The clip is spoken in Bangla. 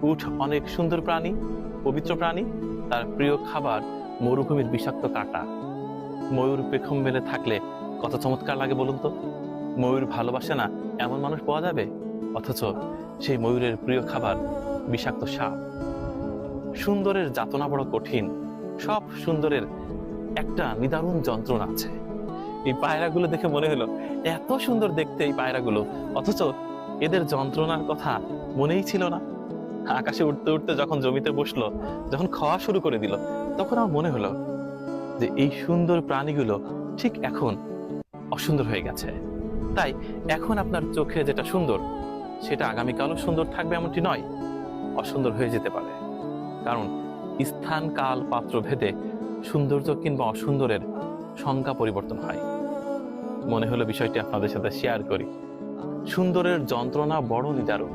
উট অনেক সুন্দর প্রাণী, পবিত্র প্রাণী। তার প্রিয় খাবার মরুভূমির বিষাক্ত কাঁটা। ময়ূর পেখম মেলে থাকলে কত চমৎকার লাগে বলুন তো। ময়ূর ভালোবাসে না এমন মানুষ পাওয়া যাবে, অথচ সেই ময়ূরের প্রিয় খাবার বিষাক্ত সাপ। সুন্দরের যাতনা বড় কঠিন। সব সুন্দরের একটা নিদারুণ যন্ত্রণা আছে। এই পায়রাগুলো দেখে মনে হলো এত সুন্দর দেখতে এই পায়রাগুলো, অথচ এদের যন্ত্রণার কথা মনেই ছিল না। আকাশে উঠতে উঠতে যখন জমিতে বসলো, যখন খাওয়া শুরু করে দিল, তখন আমার মনে হলো যে এই সুন্দর প্রাণীগুলো ঠিক এখন অসুন্দর হয়ে গেছে। তাই এখন আপনার চোখে যেটা সুন্দর, সেটা আগামীকালও সুন্দর থাকবে এমনটি নয়, অসুন্দর হয়ে যেতে পারে। কারণ স্থান কাল পাত্র ভেদে সৌন্দর্য কিংবা অসুন্দরের সংজ্ঞা পরিবর্তন হয়। মনে হলো বিষয়টি আপনাদের সাথে শেয়ার করি। সুন্দরের যন্ত্রণা বড় নিদারুণ।